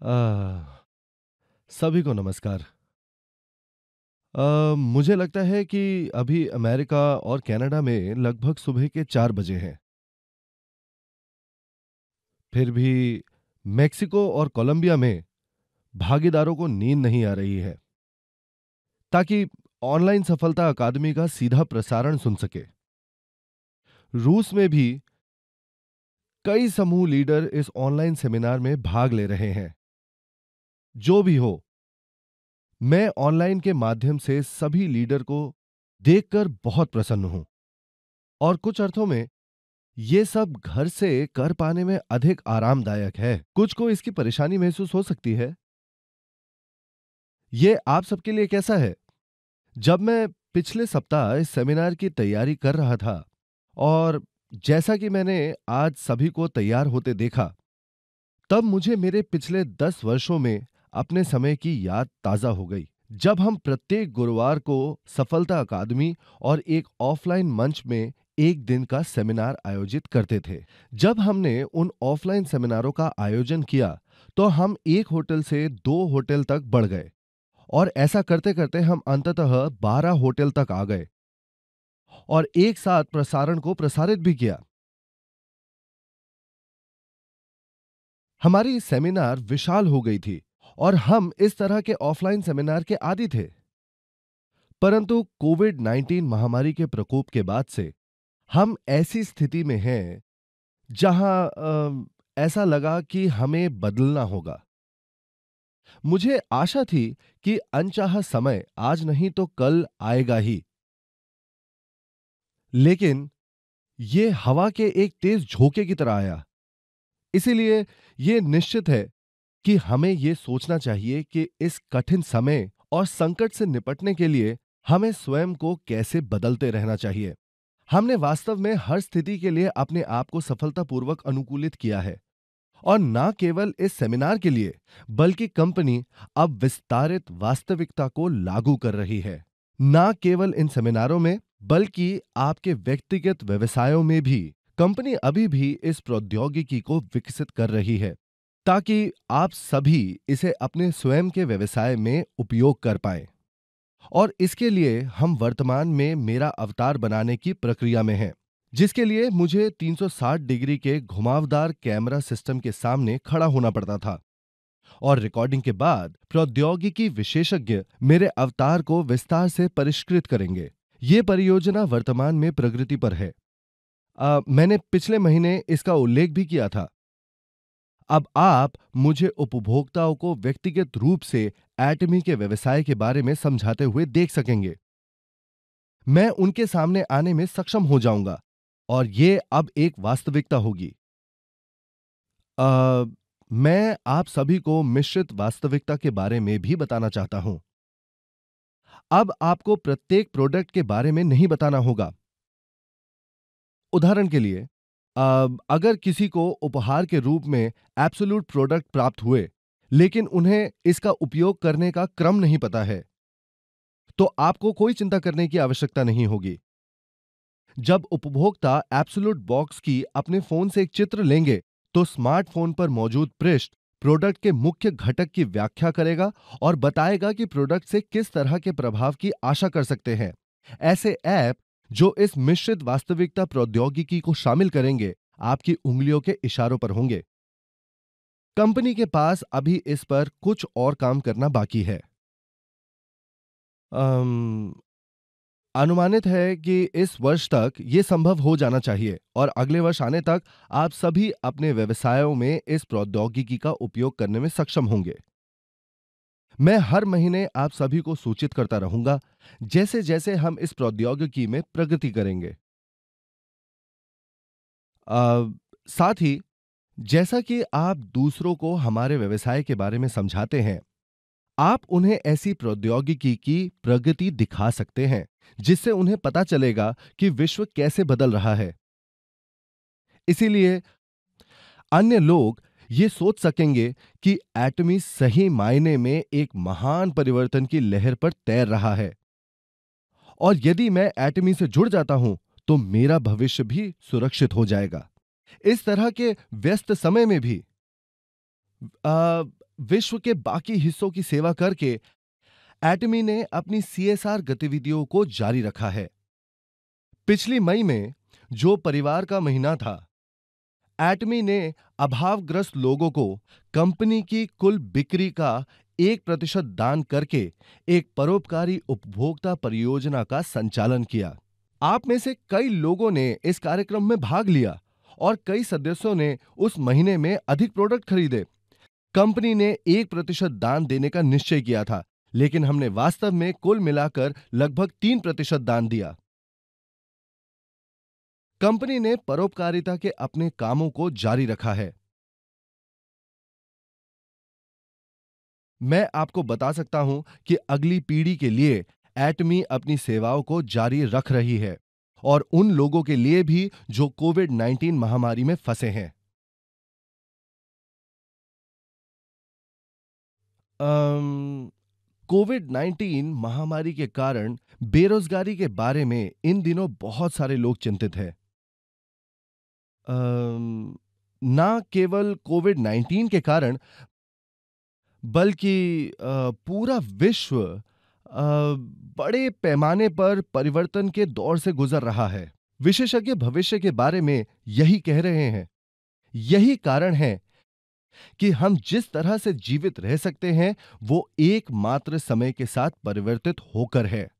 आ, सभी को नमस्कार। मुझे लगता है कि अभी अमेरिका और कनाडा में लगभग सुबह के 4 बजे हैं। फिर भी मेक्सिको और कोलंबिया में भागीदारों को नींद नहीं आ रही है ताकि ऑनलाइन सफलता अकादमी का सीधा प्रसारण सुन सके। रूस में भी कई समूह लीडर इस ऑनलाइन सेमिनार में भाग ले रहे हैं। जो भी हो, मैं ऑनलाइन के माध्यम से सभी लीडर को देखकर बहुत प्रसन्न हूं और कुछ अर्थों में ये सब घर से कर पाने में अधिक आरामदायक है। कुछ को इसकी परेशानी महसूस हो सकती है। ये आप सबके लिए कैसा है? जब मैं पिछले सप्ताह इस सेमिनार की तैयारी कर रहा था और जैसा कि मैंने आज सभी को तैयार होते देखा, तब मुझे मेरे पिछले 10 वर्षों में अपने समय की याद ताजा हो गई, जब हम प्रत्येक गुरुवार को सफलता अकादमी और एक ऑफलाइन मंच में एक दिन का सेमिनार आयोजित करते थे। जब हमने उन ऑफलाइन सेमिनारों का आयोजन किया, तो हम एक होटल से 2 होटल तक बढ़ गए और ऐसा करते करते हम अंततः 12 होटल तक आ गए और एक साथ प्रसारण को प्रसारित भी किया। हमारी सेमिनार विशाल हो गई थी और हम इस तरह के ऑफलाइन सेमिनार के आदी थे। परंतु कोविड 19 महामारी के प्रकोप के बाद से हम ऐसी स्थिति में हैं जहां ऐसा लगा कि हमें बदलना होगा। मुझे आशा थी कि अनचाहा समय आज नहीं तो कल आएगा ही, लेकिन ये हवा के एक तेज झोंके की तरह आया। इसीलिए ये निश्चित है कि हमें ये सोचना चाहिए कि इस कठिन समय और संकट से निपटने के लिए हमें स्वयं को कैसे बदलते रहना चाहिए। हमने वास्तव में हर स्थिति के लिए अपने आप को सफलतापूर्वक अनुकूलित किया है और न केवल इस सेमिनार के लिए, बल्कि कंपनी अब विस्तारित वास्तविकता को लागू कर रही है। न केवल इन सेमिनारों में, बल्कि आपके व्यक्तिगत व्यवसायों में भी कंपनी अभी भी इस प्रौद्योगिकी को विकसित कर रही है ताकि आप सभी इसे अपने स्वयं के व्यवसाय में उपयोग कर पाएं। और इसके लिए हम वर्तमान में मेरा अवतार बनाने की प्रक्रिया में हैं, जिसके लिए मुझे 360 डिग्री के घुमावदार कैमरा सिस्टम के सामने खड़ा होना पड़ता था और रिकॉर्डिंग के बाद प्रौद्योगिकी विशेषज्ञ मेरे अवतार को विस्तार से परिष्कृत करेंगे। ये परियोजना वर्तमान में प्रगति पर है। मैंने पिछले महीने इसका उल्लेख भी किया था। अब आप मुझे उपभोक्ताओं को व्यक्तिगत रूप से एटमी के व्यवसाय के बारे में समझाते हुए देख सकेंगे। मैं उनके सामने आने में सक्षम हो जाऊंगा और ये अब एक वास्तविकता होगी। अ, मैं आप सभी को मिश्रित वास्तविकता के बारे में भी बताना चाहता हूं। अब आपको प्रत्येक प्रोडक्ट के बारे में नहीं बताना होगा। उदाहरण के लिए, अगर किसी को उपहार के रूप में एब्सोल्यूट प्रोडक्ट प्राप्त हुए, लेकिन उन्हें इसका उपयोग करने का क्रम नहीं पता है, तो आपको कोई चिंता करने की आवश्यकता नहीं होगी। जब उपभोक्ता एब्सोल्यूट बॉक्स की अपने फोन से एक चित्र लेंगे, तो स्मार्टफोन पर मौजूद पृष्ठ प्रोडक्ट के मुख्य घटक की व्याख्या करेगा और बताएगा कि प्रोडक्ट से किस तरह के प्रभाव की आशा कर सकते हैं। ऐसे ऐप जो इस मिश्रित वास्तविकता प्रौद्योगिकी को शामिल करेंगे, आपकी उंगलियों के इशारों पर होंगे। कंपनी के पास अभी इस पर कुछ और काम करना बाकी है। अम, अनुमानित है कि इस वर्ष तक ये संभव हो जाना चाहिए और अगले वर्ष आने तक आप सभी अपने व्यवसायों में इस प्रौद्योगिकी का उपयोग करने में सक्षम होंगे। मैं हर महीने आप सभी को सूचित करता रहूंगा जैसे जैसे हम इस प्रौद्योगिकी में प्रगति करेंगे। अ, साथ ही जैसा कि आप दूसरों को हमारे व्यवसाय के बारे में समझाते हैं, आप उन्हें ऐसी प्रौद्योगिकी की प्रगति दिखा सकते हैं जिससे उन्हें पता चलेगा कि विश्व कैसे बदल रहा है। इसीलिए अन्य लोग ये सोच सकेंगे कि एटमी सही मायने में एक महान परिवर्तन की लहर पर तैर रहा है और यदि मैं एटमी से जुड़ जाता हूं, तो मेरा भविष्य भी सुरक्षित हो जाएगा। इस तरह के व्यस्त समय में भी विश्व के बाकी हिस्सों की सेवा करके एटमी ने अपनी सीएसआर गतिविधियों को जारी रखा है। पिछली मई में, जो परिवार का महीना था, एटमी ने अभावग्रस्त लोगों को कंपनी की कुल बिक्री का 1% दान करके एक परोपकारी उपभोक्ता परियोजना का संचालन किया। आप में से कई लोगों ने इस कार्यक्रम में भाग लिया और कई सदस्यों ने उस महीने में अधिक प्रोडक्ट खरीदे। कंपनी ने 1% दान देने का निश्चय किया था, लेकिन हमने वास्तव में कुल मिलाकर लगभग 3% दान दिया। कंपनी ने परोपकारिता के अपने कामों को जारी रखा है। मैं आपको बता सकता हूं कि अगली पीढ़ी के लिए एटमी अपनी सेवाओं को जारी रख रही है, और उन लोगों के लिए भी जो कोविड-19 महामारी में फंसे हैं। कोविड-19 महामारी के कारण बेरोजगारी के बारे में इन दिनों बहुत सारे लोग चिंतित हैं। अम, ना केवल कोविड-19 के कारण, बल्कि पूरा विश्व बड़े पैमाने पर परिवर्तन के दौर से गुजर रहा है। विशेषज्ञ भविष्य के बारे में यही कह रहे हैं। यही कारण है कि हम जिस तरह से जीवित रह सकते हैं, वो एकमात्र समय के साथ परिवर्तित होकर है।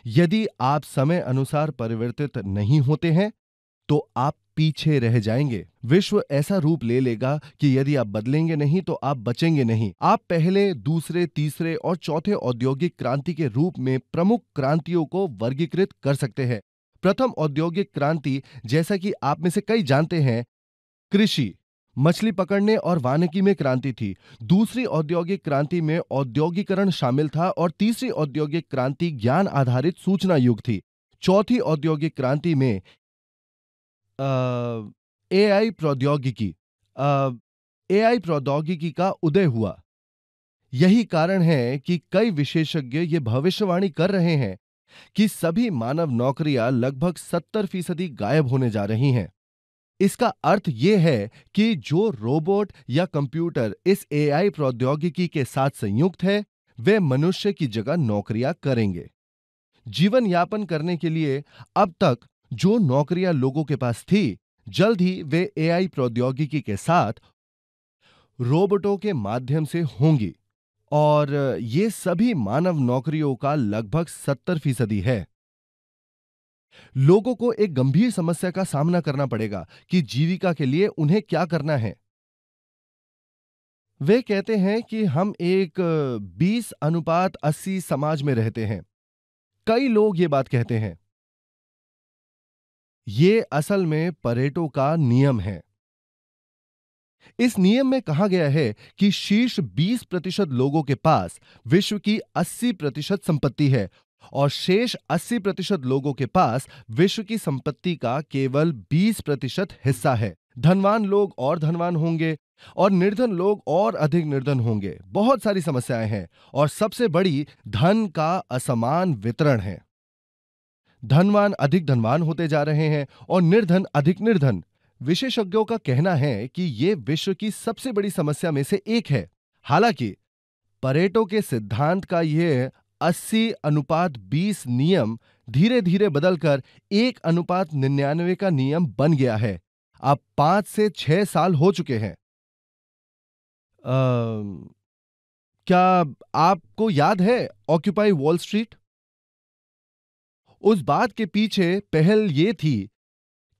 यदि आप समय अनुसार परिवर्तित नहीं होते हैं, तो आप पीछे रह जाएंगे। विश्व ऐसा रूप ले लेगा कि यदि आप बदलेंगे नहीं तो आप बचेंगे नहीं। आप पहले, दूसरे, तीसरे और चौथे औद्योगिक क्रांति के रूप में प्रमुख क्रांतियों को वर्गीकृत कर सकते हैं। प्रथम औद्योगिक क्रांति, जैसा कि आप में से कई जानते हैं, कृषि, मछली पकड़ने और वानिकी में क्रांति थी। दूसरी औद्योगिक क्रांति में औद्योगिकरण शामिल था और तीसरी औद्योगिक क्रांति ज्ञान आधारित सूचना युग थी। चौथी औद्योगिक क्रांति में एआई प्रौद्योगिकी अ, एआई प्रौद्योगिकी का उदय हुआ। यही कारण है कि कई विशेषज्ञ ये भविष्यवाणी कर रहे हैं कि सभी मानव नौकरियां लगभग 70% गायब होने जा रही हैं। इसका अर्थ यह है कि जो रोबोट या कंप्यूटर इस एआई प्रौद्योगिकी के साथ संयुक्त है, वे मनुष्य की जगह नौकरियां करेंगे। जीवन यापन करने के लिए अब तक जो नौकरियां लोगों के पास थी, जल्द ही वे एआई प्रौद्योगिकी के साथ रोबोटों के माध्यम से होंगी, और ये सभी मानव नौकरियों का लगभग 70% है। लोगों को एक गंभीर समस्या का सामना करना पड़ेगा कि जीविका के लिए उन्हें क्या करना है। वे कहते हैं कि हम एक 20:80 समाज में रहते हैं। कई लोग ये बात कहते हैं। ये असल में परेटो का नियम है। इस नियम में कहा गया है कि शीर्ष 20% लोगों के पास विश्व की 80% संपत्ति है, और शेष 80% लोगों के पास विश्व की संपत्ति का केवल 20% हिस्सा है। धनवान लोग और धनवान होंगे और निर्धन लोग और अधिक निर्धन होंगे। बहुत सारी समस्याएं हैं, और सबसे बड़ी धन का असमान वितरण है। धनवान अधिक धनवान होते जा रहे हैं और निर्धन अधिक निर्धन। विशेषज्ञों का कहना है कि यह विश्व की सबसे बड़ी समस्या में से एक है। हालांकि परेटो के सिद्धांत का यह 80:20 नियम धीरे धीरे बदलकर 1:99 का नियम बन गया है। अब 5 से 6 साल हो चुके हैं। क्या आपको याद है ऑक्यूपाई वॉल स्ट्रीट? उस बात के पीछे पहल यह थी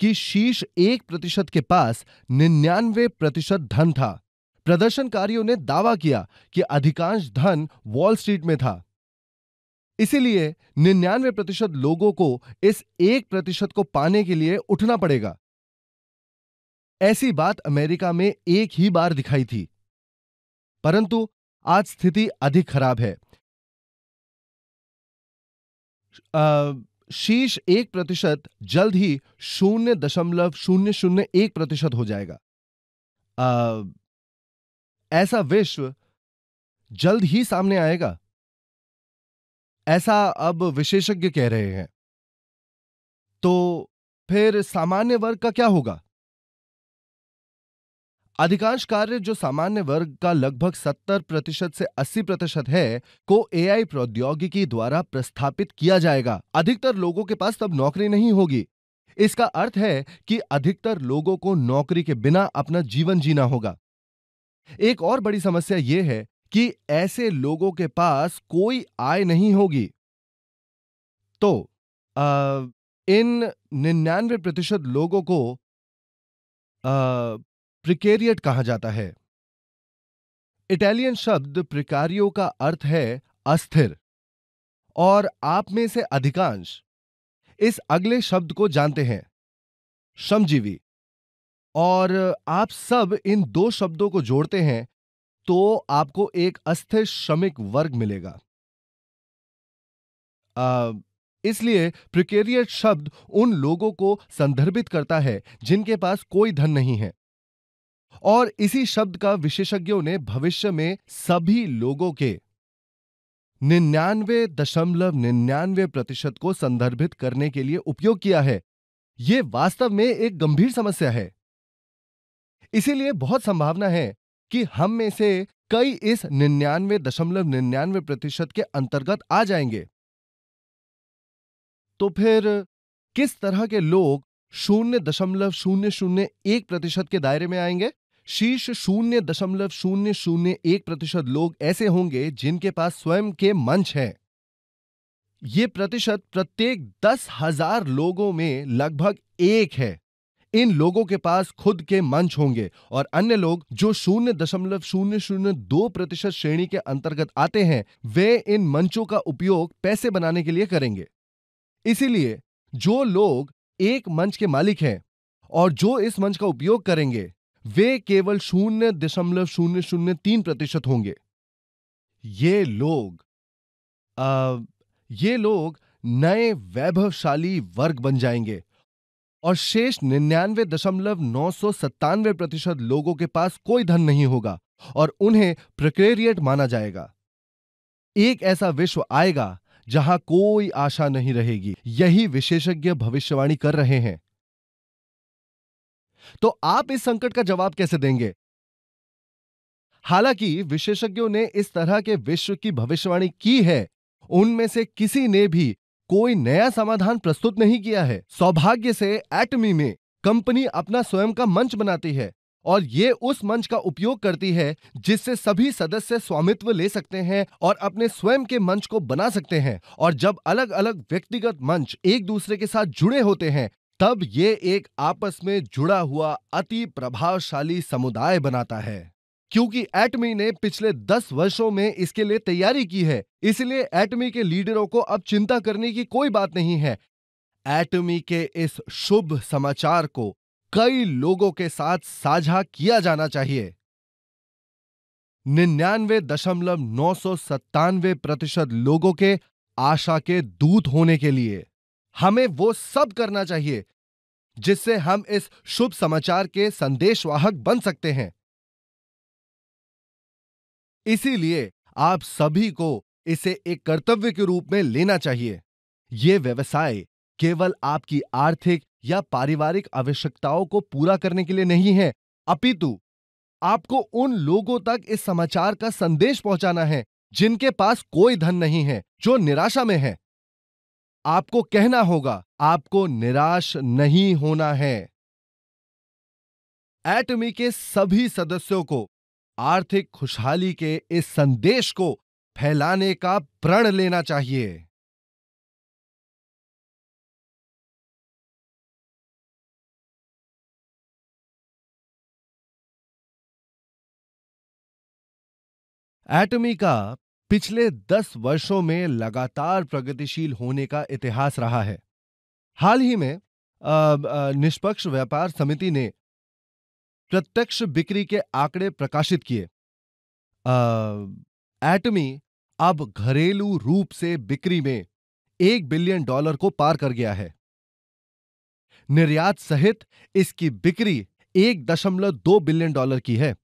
कि शीर्ष 1% के पास 99% धन था। प्रदर्शनकारियों ने दावा किया कि अधिकांश धन वॉल स्ट्रीट में था। इसीलिए 99% लोगों को इस 1% को पाने के लिए उठना पड़ेगा। ऐसी बात अमेरिका में एक ही बार दिखाई थी, परंतु आज स्थिति अधिक खराब है। शीर्ष 1% जल्द ही 0.001% हो जाएगा। ऐसा विश्व जल्द ही सामने आएगा, ऐसा अब विशेषज्ञ कह रहे हैं। तो फिर सामान्य वर्ग का क्या होगा? अधिकांश कार्य जो सामान्य वर्ग का लगभग 70% से 80% है, को एआई प्रौद्योगिकी द्वारा प्रस्थापित किया जाएगा। अधिकतर लोगों के पास तब नौकरी नहीं होगी। इसका अर्थ है कि अधिकतर लोगों को नौकरी के बिना अपना जीवन जीना होगा। एक और बड़ी समस्या यह है कि ऐसे लोगों के पास कोई आय नहीं होगी। तो इन 99% लोगों को प्रिकेरिएट कहा जाता है। इटालियन शब्द प्रिकारियो का अर्थ है अस्थिर, और आप में से अधिकांश इस अगले शब्द को जानते हैं, श्रमजीवी। और आप सब इन दो शब्दों को जोड़ते हैं तो आपको एक अस्थिर श्रमिक वर्ग मिलेगा। इसलिए प्रिकेरिएट शब्द उन लोगों को संदर्भित करता है जिनके पास कोई धन नहीं है, और इसी शब्द का विशेषज्ञों ने भविष्य में सभी लोगों के 99.99% को संदर्भित करने के लिए उपयोग किया है। यह वास्तव में एक गंभीर समस्या है। इसीलिए बहुत संभावना है कि हम में से कई इस 99.99% के अंतर्गत आ जाएंगे। तो फिर किस तरह के लोग 0.001% के दायरे में आएंगे? शीर्ष 0.001% लोग ऐसे होंगे जिनके पास स्वयं के मंच हैं। यह प्रतिशत प्रत्येक 10,000 लोगों में लगभग 1 है। इन लोगों के पास खुद के मंच होंगे, और अन्य लोग जो 0.002% श्रेणी के अंतर्गत आते हैं, वे इन मंचों का उपयोग पैसे बनाने के लिए करेंगे। इसीलिए जो लोग एक मंच के मालिक हैं और जो इस मंच का उपयोग करेंगे, वे केवल 0.003% होंगे। ये लोग नए वैभवशाली वर्ग बन जाएंगे, और शेष 99.997% लोगों के पास कोई धन नहीं होगा और उन्हें प्रिकेरिएट माना जाएगा। एक ऐसा विश्व आएगा जहां कोई आशा नहीं रहेगी। यही विशेषज्ञ भविष्यवाणी कर रहे हैं। तो आप इस संकट का जवाब कैसे देंगे? हालांकि विशेषज्ञों ने इस तरह के विश्व की भविष्यवाणी की है, उनमें से किसी ने भी कोई नया समाधान प्रस्तुत नहीं किया है। सौभाग्य से एटमी में कंपनी अपना स्वयं का मंच बनाती है, और ये उस मंच का उपयोग करती है जिससे सभी सदस्य स्वामित्व ले सकते हैं और अपने स्वयं के मंच को बना सकते हैं। और जब अलग अलग व्यक्तिगत मंच एक दूसरे के साथ जुड़े होते हैं, तब ये एक आपस में जुड़ा हुआ अति प्रभावशाली समुदाय बनाता है। क्योंकि एटमी ने पिछले 10 वर्षों में इसके लिए तैयारी की है, इसलिए एटमी के लीडरों को अब चिंता करने की कोई बात नहीं है। एटमी के इस शुभ समाचार को कई लोगों के साथ साझा किया जाना चाहिए। 99.997% लोगों के आशा के दूत होने के लिए हमें वो सब करना चाहिए जिससे हम इस शुभ समाचार के संदेशवाहक बन सकते हैं। इसीलिए आप सभी को इसे एक कर्तव्य के रूप में लेना चाहिए। यह व्यवसाय केवल आपकी आर्थिक या पारिवारिक आवश्यकताओं को पूरा करने के लिए नहीं है, अपितु आपको उन लोगों तक इस समाचार का संदेश पहुंचाना है जिनके पास कोई धन नहीं है, जो निराशा में है। आपको कहना होगा, आपको निराश नहीं होना है। एटमी के सभी सदस्यों को आर्थिक खुशहाली के इस संदेश को फैलाने का प्रण लेना चाहिए। एटमी का पिछले 10 वर्षों में लगातार प्रगतिशील होने का इतिहास रहा है। हाल ही में निष्पक्ष व्यापार समिति ने प्रत्यक्ष बिक्री के आंकड़े प्रकाशित किए। एटमी अब घरेलू रूप से बिक्री में $1 बिलियन को पार कर गया है। निर्यात सहित इसकी बिक्री $1.2 बिलियन की है।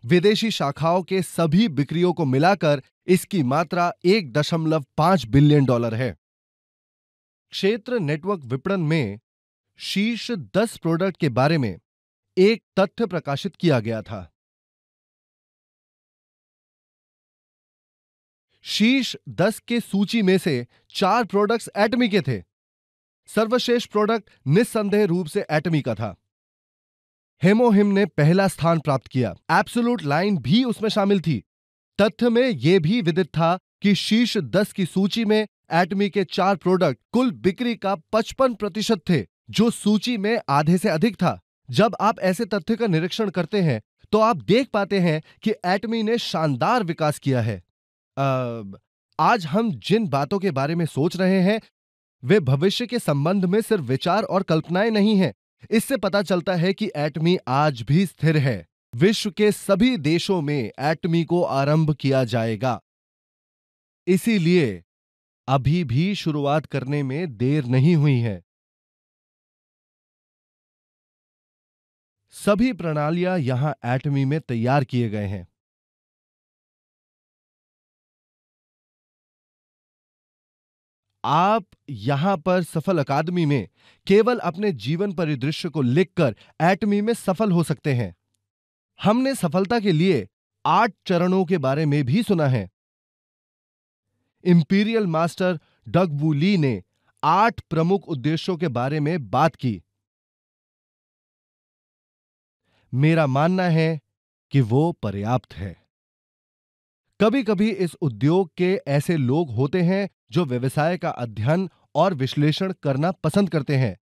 विदेशी शाखाओं के सभी बिक्रियों को मिलाकर इसकी मात्रा $1.5 बिलियन है। क्षेत्र नेटवर्क विपणन में शीर्ष 10 प्रोडक्ट के बारे में एक तथ्य प्रकाशित किया गया था। शीर्ष 10 के सूची में से 4 प्रोडक्ट्स एटमी के थे। सर्वश्रेष्ठ प्रोडक्ट निस्संदेह रूप से एटमी का था। हेमोहिम ने पहला स्थान प्राप्त किया। एब्सोल्यूट लाइन भी उसमें शामिल थी। तथ्य में यह भी विदित था कि शीर्ष 10 की सूची में एटमी के 4 प्रोडक्ट कुल बिक्री का 55% थे, जो सूची में आधे से अधिक था। जब आप ऐसे तथ्य का निरीक्षण करते हैं तो आप देख पाते हैं कि एटमी ने शानदार विकास किया है। आज हम जिन बातों के बारे में सोच रहे हैं वे भविष्य के संबंध में सिर्फ विचार और कल्पनाएं नहीं हैं। इससे पता चलता है कि एटमी आज भी स्थिर है। विश्व के सभी देशों में एटमी को आरंभ किया जाएगा। इसीलिए अभी भी शुरुआत करने में देर नहीं हुई है। सभी प्रणालियां यहां एटमी में तैयार किए गए हैं। आप यहां पर सफल अकादमी में केवल अपने जीवन परिदृश्य को लिखकर एटमी में सफल हो सकते हैं। हमने सफलता के लिए 8 चरणों के बारे में भी सुना है। इंपीरियल मास्टर डग वू ली ने 8 प्रमुख उद्देश्यों के बारे में बात की। मेरा मानना है कि वो पर्याप्त है। कभी कभी इस उद्योग के ऐसे लोग होते हैं जो व्यवसाय का अध्ययन और विश्लेषण करना पसंद करते हैं।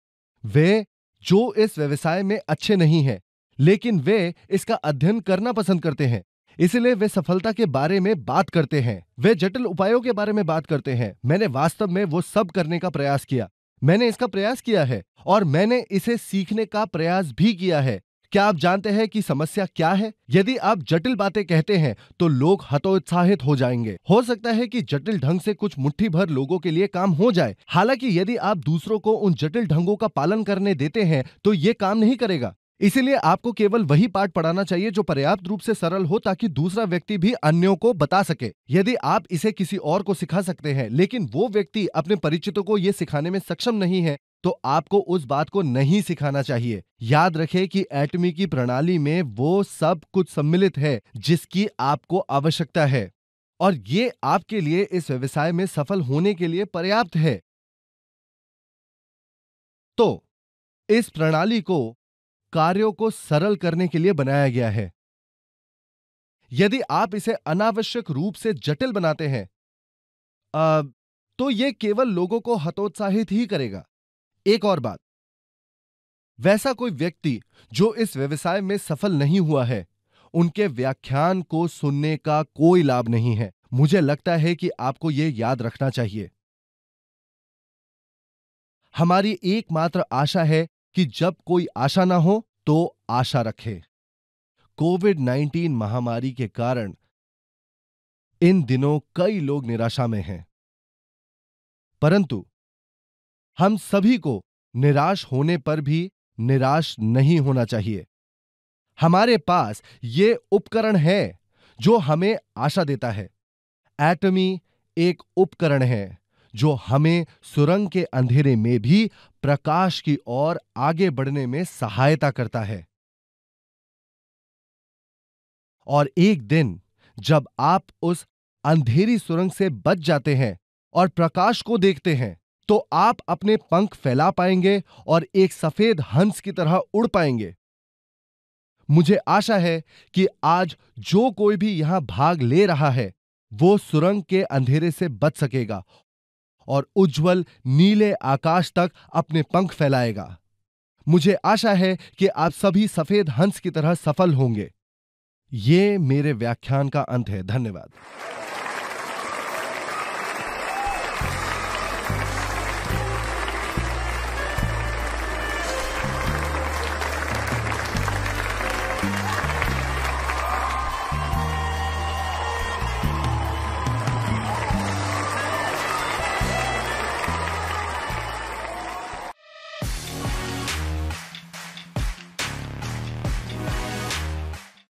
वे जो इस व्यवसाय में अच्छे नहीं हैं, लेकिन वे इसका अध्ययन करना पसंद करते हैं। इसलिए वे सफलता के बारे में बात करते हैं। वे जटिल उपायों के बारे में बात करते हैं। मैंने वास्तव में वो सब करने का प्रयास किया। मैंने इसका प्रयास किया है और मैंने इसे सीखने का प्रयास भी किया है। क्या आप जानते हैं कि समस्या क्या है? यदि आप जटिल बातें कहते हैं तो लोग हतोत्साहित हो जाएंगे। हो सकता है कि जटिल ढंग से कुछ मुट्ठी भर लोगों के लिए काम हो जाए। हालांकि यदि आप दूसरों को उन जटिल ढंगों का पालन करने देते हैं तो यह काम नहीं करेगा। इसीलिए आपको केवल वही पाठ पढ़ाना चाहिए जो पर्याप्त रूप से सरल हो ताकि दूसरा व्यक्ति भी अन्यों को बता सके। यदि आप इसे किसी और को सिखा सकते हैं लेकिन वो व्यक्ति अपने परिचितों को यह सिखाने में सक्षम नहीं है तो आपको उस बात को नहीं सिखाना चाहिए। याद रखें कि एटमी की प्रणाली में वो सब कुछ सम्मिलित है जिसकी आपको आवश्यकता है और ये आपके लिए इस व्यवसाय में सफल होने के लिए पर्याप्त है। तो इस प्रणाली को कार्यों को सरल करने के लिए बनाया गया है। यदि आप इसे अनावश्यक रूप से जटिल बनाते हैं तो यह केवल लोगों को हतोत्साहित ही करेगा। एक और बात, वैसा कोई व्यक्ति जो इस व्यवसाय में सफल नहीं हुआ है, उनके व्याख्यान को सुनने का कोई लाभ नहीं है। मुझे लगता है कि आपको यह याद रखना चाहिए। हमारी एकमात्र आशा है कि जब कोई आशा ना हो तो आशा रखें। कोविड-19 महामारी के कारण इन दिनों कई लोग निराशा में हैं, परंतु हम सभी को निराश होने पर भी निराश नहीं होना चाहिए। हमारे पास ये उपकरण है जो हमें आशा देता है। एटमी एक उपकरण है जो हमें सुरंग के अंधेरे में भी प्रकाश की ओर आगे बढ़ने में सहायता करता है। और एक दिन जब आप उस अंधेरी सुरंग से बच जाते हैं और प्रकाश को देखते हैं तो आप अपने पंख फैला पाएंगे और एक सफेद हंस की तरह उड़ पाएंगे। मुझे आशा है कि आज जो कोई भी यहां भाग ले रहा है वो सुरंग के अंधेरे से बच सकेगा और उज्जवल नीले आकाश तक अपने पंख फैलाएगा। मुझे आशा है कि आप सभी सफेद हंस की तरह सफल होंगे। ये मेरे व्याख्यान का अंत है। धन्यवाद।